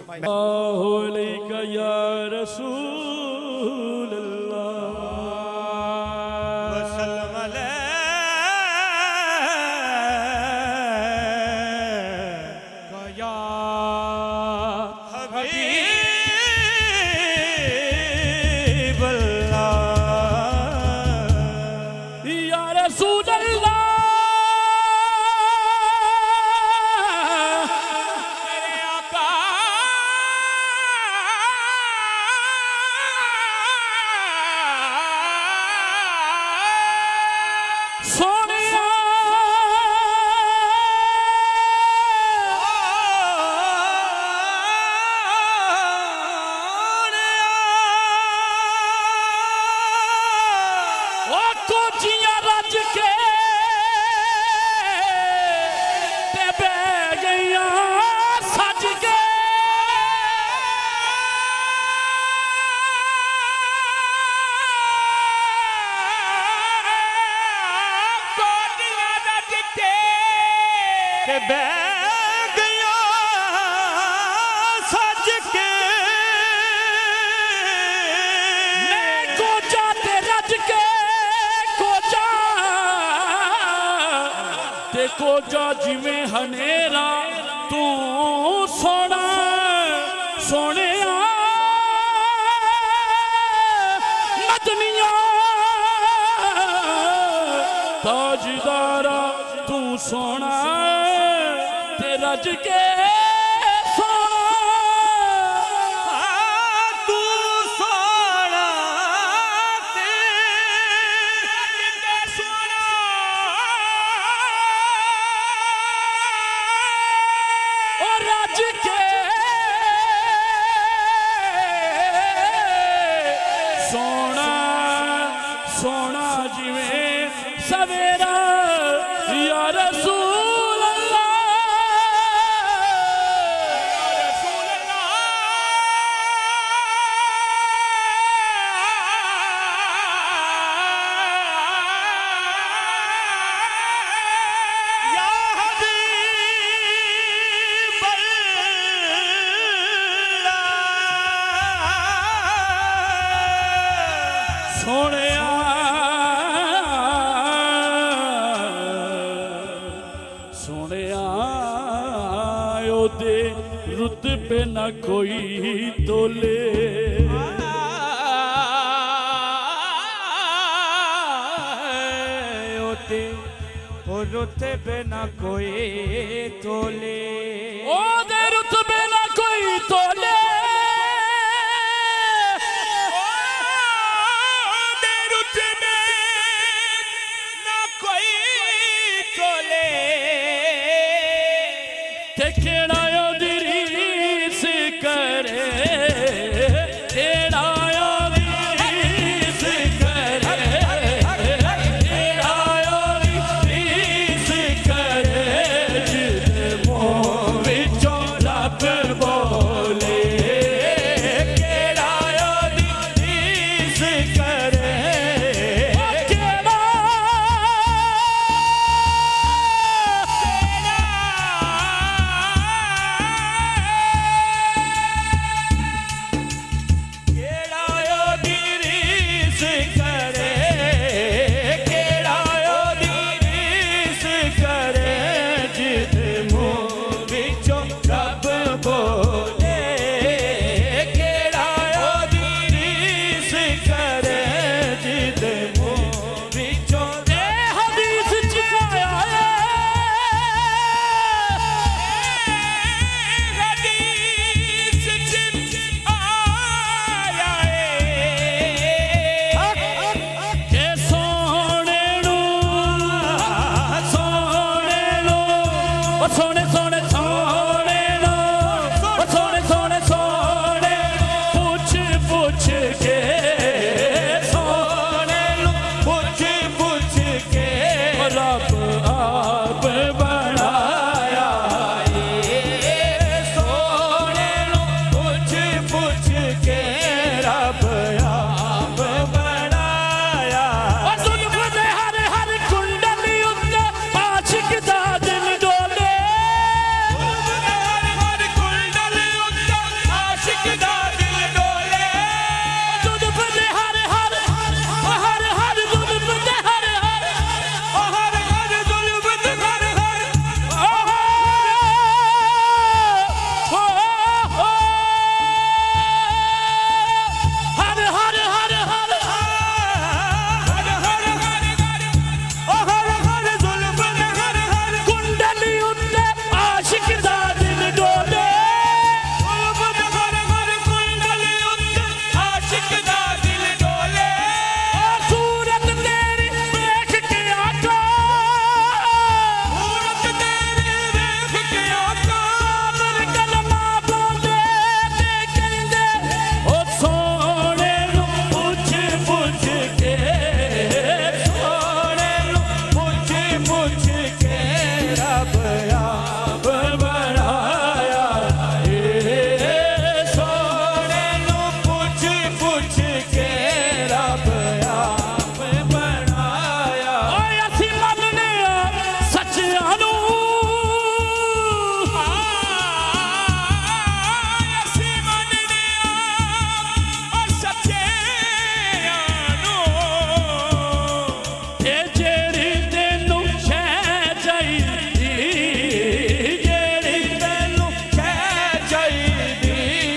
या रसूल अल्लाह वसल्लम अलैका या हबीब अल्लाह या रसूल अल्लाह मेरे आका सोनिया ओ कोचियां रज के ते बह गईयां सज के कोटियां रज के ते बह गया सज के मैं कोचा ते रज के कोचा ते कोचा जिवें हनेरा तू सोना सोने मदनिया ताजदारा तू सोना ते रज के सोना तू सोना ते सोना ओ रज के सोना सोना जिवें सवेरा या रसूल अल्लाह रसूल अल्लाह या हबीब अल्लाह सोनिया सोनिया ओदे रुतबे ना कोई तोले ओते रुते बिना कोई तोले ओदे रुतबे ना कोई तोले ओदे रुतबे ना कोई तोले ते केड़ा ओदी रीस करे केड़ा ओदी रीस करे केड़ा ओदी रीस करे जिदे मुंह विचों रब बोले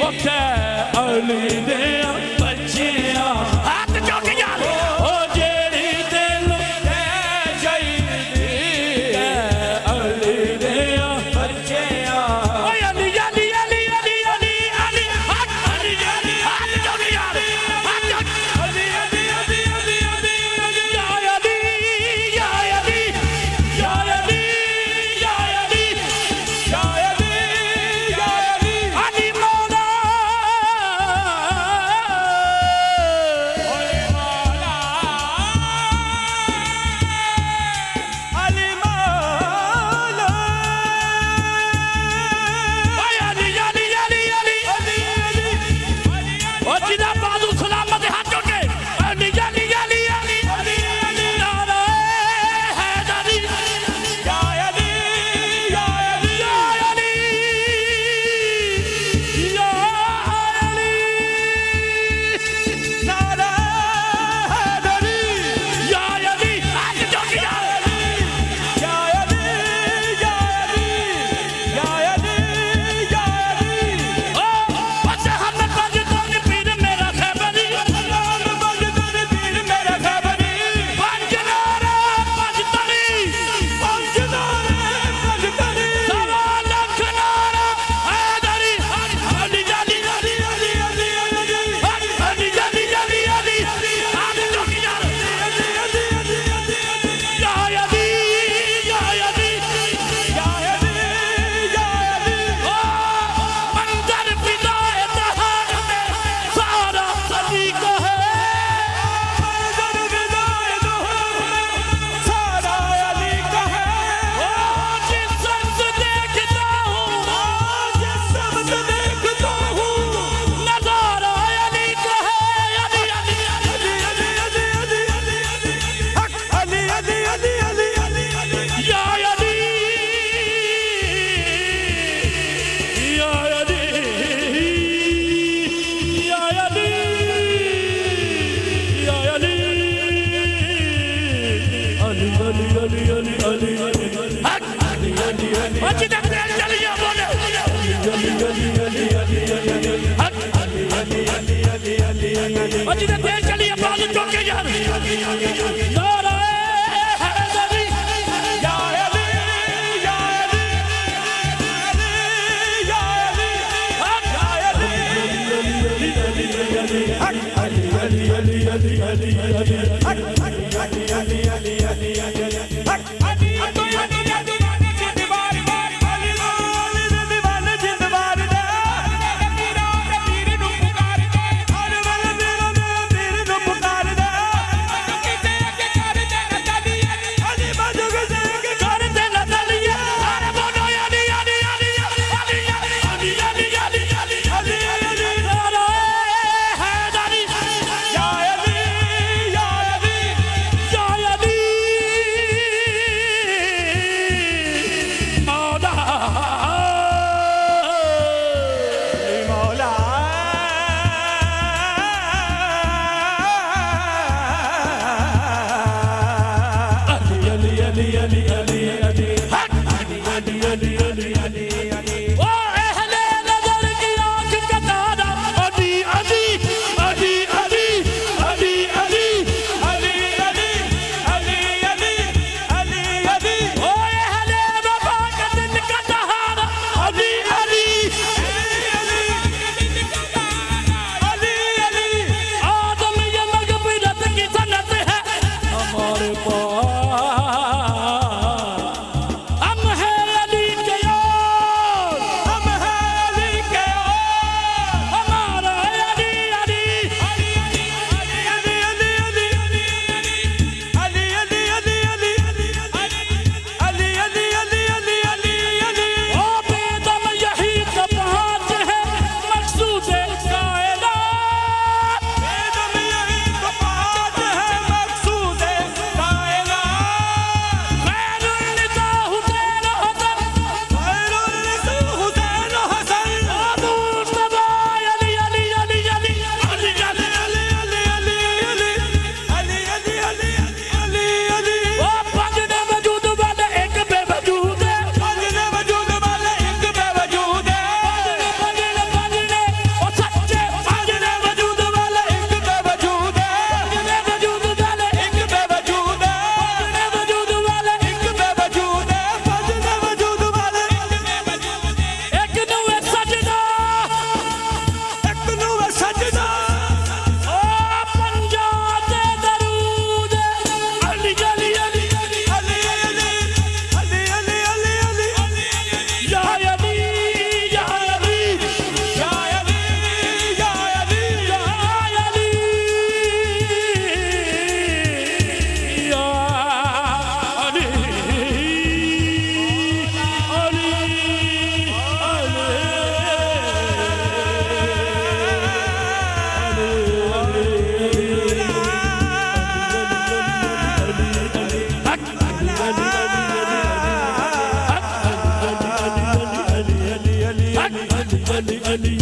ਉੱਥੇ ਅਲੀ ਦੇ ਬੱਚਿਆਂ ਹੱਥ ਚੁੱਕ ਯਾਰ ਉਹ ਜਿਹੜੀ ਦਿਲ ਤੇ ਚਾਹੀਦੀ ਅਲੀ ਦੇ ਬੱਚਿਆਂ ਓਏ ਅਲੀ ਅਲੀ ਅਲੀ ਅਲੀ ਅਲੀ ਅਲੀ ਹੱਥ ਅਲੀ ਅਲੀ ਹੱਥ ਚੁੱਕ ਯਾਰ ਹੱਥ ਚੁੱਕ ਅਲੀ ਅਲੀ ਅਲੀ ਅਲੀ ਅਲੀ ਯਾ ਅਲੀ ਯਾ ਅਲੀ ਯਾ ਅਲੀ ਯਾ ਅਲੀ ਯਾ ਅਲੀ ਯਾ ਅਲੀ ਅਲੀ ਮੌਲਾ ਓਏ ਮੌਲਾ ਅਲੀ ਮੌਲਾ ਓਏ ਅਲੀ ਅਲੀ ਅਲੀ ਅਲੀ ਓ ਜਿਹਦਾ ਬਾਜ਼ੂ ਸਲਾਮਤ ਹੱਥ ਚੁੱਕੇ ਅਲੀ ਅਲੀ ਅਲੀ ਅਲੀ ਅਲੀ ਨਾਰਾ ਹੈਦਰੀ ਯਾ ਅਲੀ ਯਾ ਅਲੀ ਯਾ ਅਲੀ ਯਾ ਅਲੀ ਨਾਰਾ ਹੈਦਰੀ ਯਾ ਅਲੀ ਹੱਥ ਚੁੱਕ ਯਾਰ ਯਾ ਅਲੀ ਯਾ ਅਲੀ ਯਾ ਅਲੀ ਯਾ ਅਲੀ ਓ ਬੱਚੇ ਹਮ ਪੰਜ ਤੋਂ ਪੀਰ ਮੇਰਾ ਖੈਬਰੀ ਨਾਮ ਬਜਦਾ ਨੇ ਪੀਰ ਮੇਰਾ ਖਬਰੀ ਪੰਜ ਨਾਰਾ ਪੰਜ ਤਲੀ ਪੰਜ ਨਾਰੇ ਪੰਜ ਤਲੀ ਸਵਾ ਲੱਖ ਨਾਰਾ ਹੈਦਰੀ ਅਲੀ ਅਲੀ ਅਲੀ ਅਲੀ ਅਲੀ ਅਲੀ ਅਲੀ ਅਲੀ ਅਲੀ ਅਲੀ ਹੱਥ ਚੁੱਕ ਯਾਰ ਯਾ ਅਲੀ ਯਾ ਅਲੀ ਯਾ ਅਲੀ ਯਾ ਅਲੀ ਓ ਮੰਦਰ ਪਿਤਾ ਤਹਾਰ ਮੇ ਸਾਰਾ ਸਦੀ ਕਹੇ ਜਨ ਵਿਦਾਇ ਦੋ ਸਾਰਾ ਅਲੀ ਕਹੇ ओ जिस शख्स देखता हूँ ਜਿਸ ਸ਼ਬਦ ਦੇਖਦਾ ਹੂੰ नजारा अली का है अली अली अली ਅਲੀ ਅਲੀ ਅਲੀ ਅਲੀ ਹਕ ਅਲੀ ਅਲੀ ਅਲੀ ਅਲੀ ਅਲੀ या अली या अली या अली या अली अली अली अली अली अली हक अली अली अली अच्छी तक चलिए बोले ਅੱਜ ਦੇ ਤੇਲ ਚਲੀ ਬਾਲ ਚੁੱਕ ਕੇ ਯਾਰ ਨਾਰਾ ਹੈਦਰੀ ਯਾ ਅਲੀ ਯਾ ਅਲੀ ਯਾ ਅਲੀ ਹਕ ਅਲੀ ਹਕ ਅਲੀ ਅਲੀ ਅਲੀ ਅਲੀ ਅਲੀ ਅਲੀ ਹਕ ਅਲੀ ਅਲੀ ਅਲੀ ਅਲੀ ਹਕ ਅਲੀ ਅਲੀ ਅਲੀ ਜਿੰਦਵਾਰ ਅਲੀ ਅਲੀ ਦੇ ਦੀਵਾਨੇ ਜਿੰਦਵਾਰ ਦੇ ਪੀਰਾਂ ਦੇ ਪੀਰ ਨੂੰ ਪੁਕਾਰਦੇ ਹਰ ਵੇਲੇ ਪੀਰਾਂ ਦੇ ਪੀਰ ਨੂੰ ਪੁਕਾਰਦੇ ਕਿਸੇ ਅੱਗੇ ਕਰਦੇ ਨਾ ਚੱਲੀ ਅਲੀ ਬਾਜੂ ਕਿਸੇ ਅੱਗੇ ਕਰਦੇ ਨਾ ਦਲੀਏ ਸਾਰੇ ਬੋਲੋ ਅਲੀ ਅਲੀ ਅਲੀ ਅਲੀ ਅਲੀ ਅਲੀ ਅਲੀ ਅਲੀ ਅਲੀ ਅਲੀ ਨਾਰਾ ਹੈਦਰੀ ਯਾ ਅਲੀ ਯਾ ਅਲੀ या अली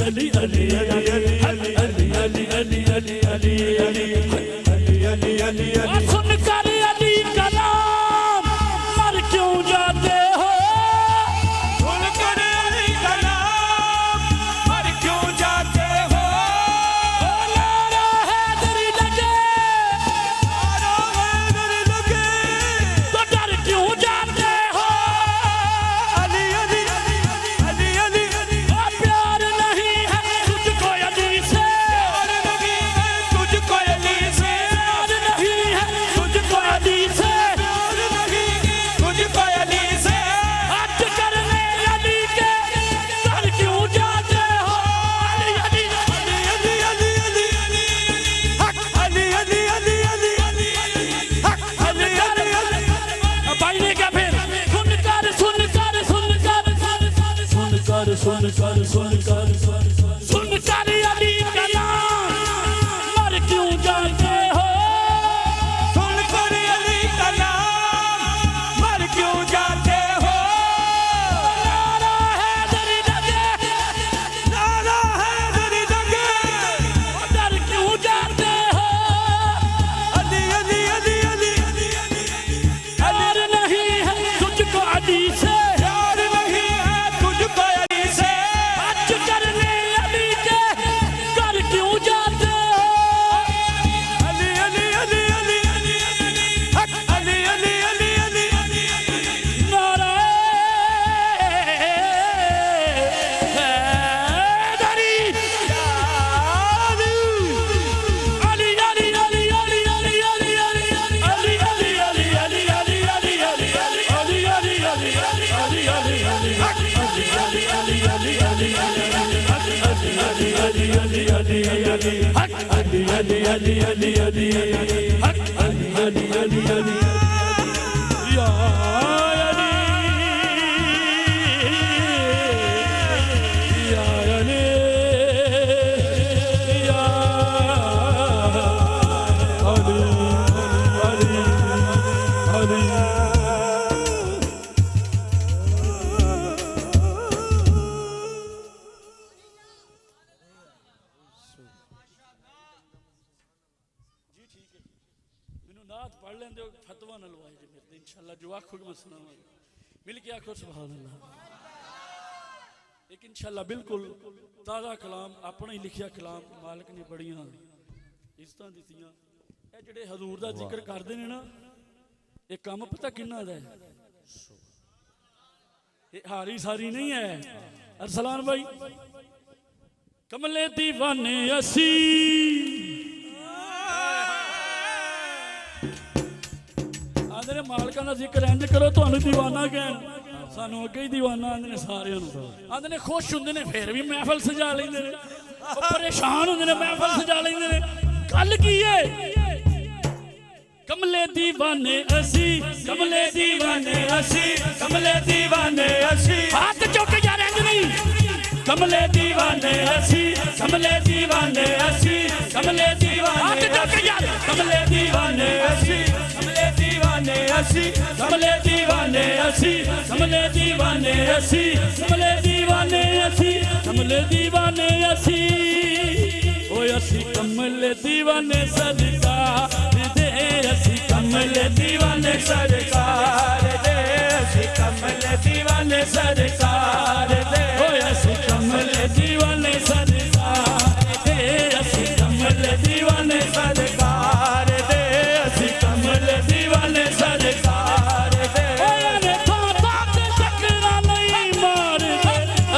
अली अली अली अली अली अली अली अली अली अली सुन कर अली कलाम मर क्यों जाते हो सुन कर अली कलाम मर क्यों जाते हो नारा हैदरी लगे नारा हैदरी लगे तो डर क्यों जाते हो अली अली अली अली अली प्यार नहीं है तुझको अली से प्यार नहीं है तुझको अली से प्यार नहीं है तुझको अली से प्यार नहीं है तुझको अली से हज करने अली के घर क्यों जाते हो अली अली अली अली अली अली हक अली अली अली अली हक अली अली अली भाई ने क्या फिर सुन कर सुन कर सुन कर सुन कर सुन कर सुन कर सुन कर अली का नाम मर क्यों जाते हो सुन कर अली का नाम मर क्यों जाते हो नारा हैदरी लगे नारा हैदरी लगे डर क्यों जाते हो अली अली अली अली प्यार नहीं है तुझको अली से प्यार नहीं है तुझको अली से हज करने अली के घर क्यों जाते हो अली अली अली अली हक अली अली अली अली नारा हैदरी अली अली अली अली अली अली अली अली अली अली अली अली अली अली अली अली अली अली ਮੈਨੂੰ ਨਾਤ ਪੜ ਲੈਂਦੇ ਹੋ ਫਤਵਾ ਨਾ ਲਵਾਏ ਜੀ ਮੇਰੇ ਤੇ ਇਨਸ਼ਾਅੱਲਾ ਜੋ ਆਖੋਗੇ ਮੈਂ ਸੁਣਾਵਾਂਗਾ ਮਿਲ ਕੇ ਆਖੋ ਸੁਭਾਨ ਅੱਲਾਹ ਇੱਕ ਇਨਸ਼ਾਅੱਲਾ ਬਿਲਕੁਲ ਤਾਜ਼ਾ ਕਲਾਮ ਆਪਣਾ ਹੀ ਲਿਖਿਆ ਕਲਾਮ ਮਾਲਕ ਨੇ ਬੜੀਆਂ ਇੱਜ਼ਤਾਂ ਦਿੱਤੀਆਂ ਇਹ ਜਿਹੜੇ ਹਜ਼ੂਰ ਦਾ ਜ਼ਿਕਰ ਕਰਦੇ ਨੇ ਨਾ ਇਹ ਕੰਮ ਪਤਾ ਕਿੰਨਾ ਦਾ ਹੈ ਇਹ ਹਾਰੀ ਸਾਰੀ ਨਹੀਂ ਹੈ ਅਰਸਲਾਨ ਭਾਈ ਕਮਲੇ ਦੀਵਾਨੇ ਅਸੀਂ आंदे ने मालकां दा जिक्र इंज करो तुहानू दीवाना कहन सानू अगे ही दीवाना आंदे ने सारियां नू आंदे ने खुश हुंदे ने फिर भी महफिल सजा लैंदे ने परेशान हुंदे ने महफिल सजा लैंदे ने गल की है कमले दीवाने असी कमले दीवाने असी कमले दीवाने असी हाथ चुक यार इंज नहीं कमले दीवाने असी कमले दीवाने असी कमले दीवाने हाथ चुक यार कमले दीवाने असी कमले दीवाने असी कमले दीवाने असी कमले दीवाने असी कमले दीवाने असी कमले दीवाने असी ओए असी कमले दीवाने सरकार दे असी कमले दीवाने सरकार दे असी कमले दीवाने सरकार दे ओए असी कमले दीवाने सरकार दे असी कमले दीवाने सरकार दे असी कमले दीवाने सरकार दे ओए था ते टकरा नहीं मार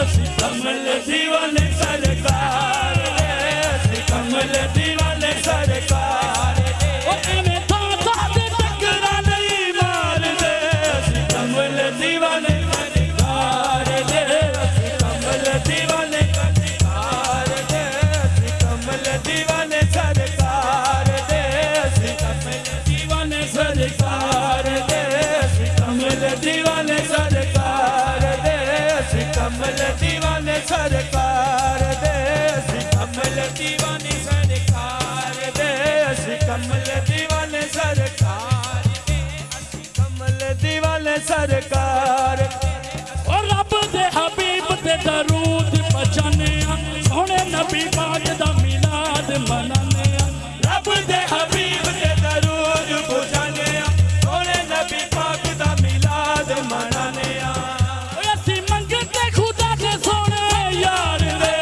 असी कमले दीवाने सरकार दे असी कमले दीवाने सरकार दे ओए था ते टकरा नहीं मार दे असी कमले दीवाने सरकार दे असी कमले दीवाने सरकार दे असी कमले दीवाने सरकार दे असी कमले दीवाने सरकार दे असी कमले दीवाने सरकार दे असी कमले दीवाने सरकार दे असी कमले दीवाने सरकार दे असी कमले दीवाने सरकार दे असी कमले दीवाने सरकार और रब दे हबीब ते दरूद पछाने नबी पाक दा मिलाद मनाने रब दे हबीब दे दरूद बुझाने सोने नबी पाक दा मिलाद मनाने असी मंगते खुदा दे सोने यार दे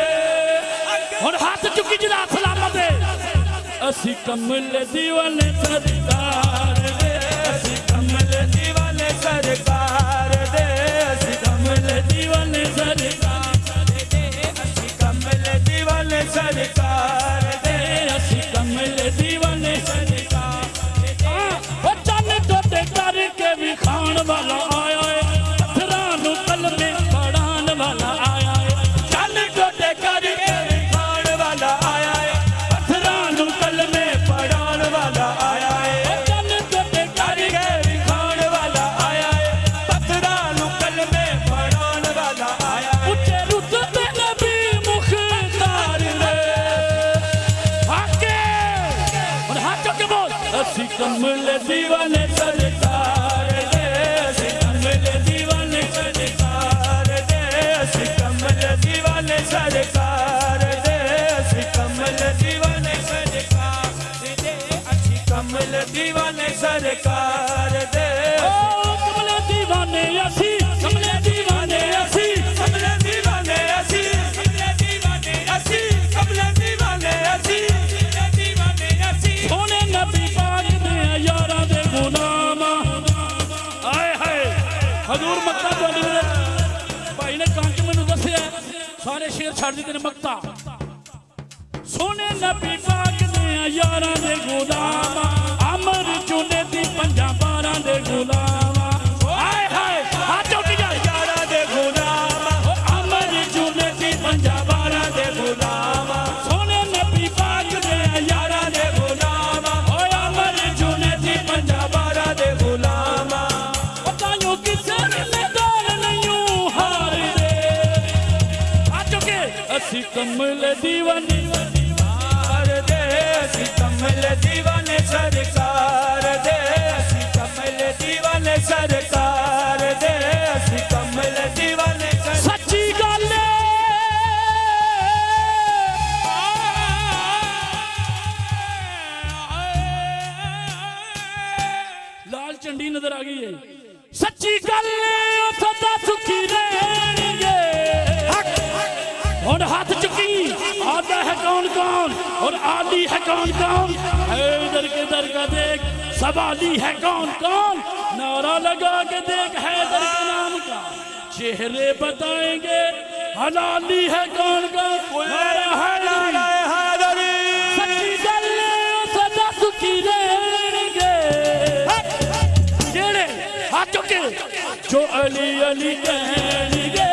हुण हाथ चुकी जरा सलामत असी कमल दीवाने सरकार दे असी कमल दीवाने सरकार दे असी कमल दीवाने सरकार दे असी कमल दीवाने सरकार दे असी कमल दीवाने सरकार ओ चन टोटे करके विखाण वाला आया है पत्थरां नूं कलमे पढ़ाण वाला आया है चन टोटे करके विखाण वाला आया है पत्थरां नूं कलमे पढ़ाण वाला आया है चन टोटे करके विखाण वाला आया है पत्थरां नूं कलमे पढ़ाण वाला आया है उच्चे रुतबे नबी मुख्तार दे आके और हाथ चुक के बोल असी कमल दीवाने सरकार दे असी कमल दीवाने सरकार दे असी कमल दीवाने सरकार दे असी कमल दीवाने सरकार दे असी कमल दीवाने सरकार दे ओ कमल दीवाने असी कमल दीवाने असी कमल दीवाने असी कमल दीवाने असी कमल दीवाने असी दीवाने असी सोने नबी पाक दे यारां दे गुलाम आए हाय हजूर मक्का ਤੁਹਾਡੇ ਮੇਰੇ ਭਾਈ ਨੇ ਕੰਚ ਮੈਨੂੰ ਦੱਸਿਆ ਸਾਰੇ ਸ਼ੇਰ ਛੱਡ ਦਿੱਤੇ ਨੇ ਮੱਕਾ ਸੋਨੇ ਨਬੀ ਪਾਕ ਦੇ ਯਾਰਾਂ ਦੇ ਗੁਲਾਮ ਅਮਰ ਚੁਨੇ ਦੀ ਪੰਜਾਂ ਬਾਰਾਂ ਦੇ ਗੁਲਾਮ ਆਏ ਹਾਏ ਹੱਥ ਉੱਠ ਜਾ यारा दे गुलाम ਅਮਰ ਚੁਨੇ ਦੀ ਪੰਜਾਂ ਬਾਰਾਂ ਦੇ गुलाम ਸੋਨੇ ਨਬੀ ਪਾਕ ਦੇ ਯਾਰਾਂ दे गुलाम ਓਏ ਅਮਰ ਚੁਨੇ ਦੀ ਪੰਜਾਂ बारा दे गुलाम ਪਤਾਯੋ ਕਿਸੇ ਨੇ ਦਾਲ ਨਹੀਂ ਹਾਰਦੇ ਆ ਚੁੱਕੇ ਅਸੀਂ ਕਮਲ ਦੀਵਾਨੀ सरकार दे असी कमल दीवाने सरकार दे असी कमल दीवाने सरकार दे असी कमल दीवाने ਸੱਚੀ ਗੱਲ ਏ ਲਾਲ ਝੰਡੀ ਨਜ਼ਰ ਆ ਗਈ ਏ ਸੱਚੀ ਗੱਲ ਏ ਉਹ ਸਦਾ ਸੁਖੀ ਰਹਿਣਗੇ ਹੁਣ हाथ चुकी आधा है कौन कौन और आली है कौन कौन हैदर के दर का देख सवाली है कौन कौन नारा लगा के देख हैदर के नाम का चेहरे बताएंगे हलाली है कौन कौन नारा हैदरी सच्ची गल ओ सदा सुखी रहेंगे जेड़े हाथ चुके जो अली अली कहेंगे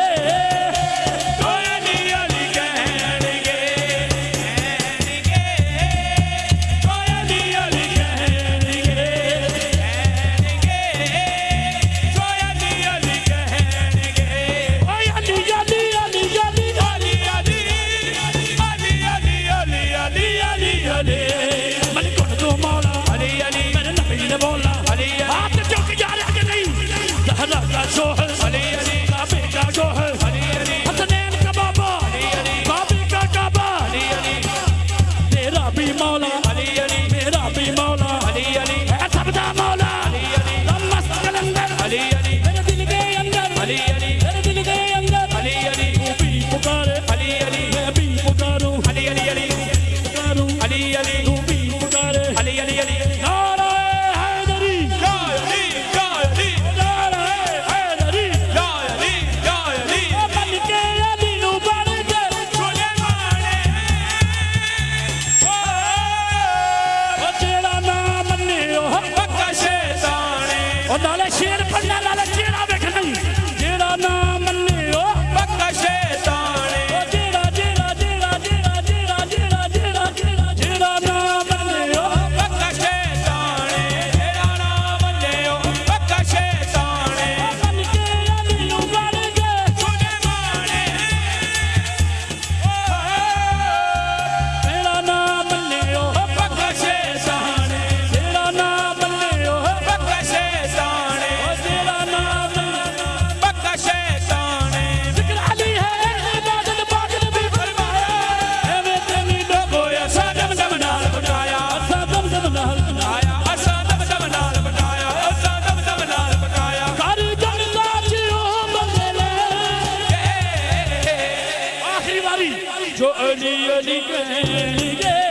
सोहल का बेटा ਅਲੀ ਕਹਿਣਗੇ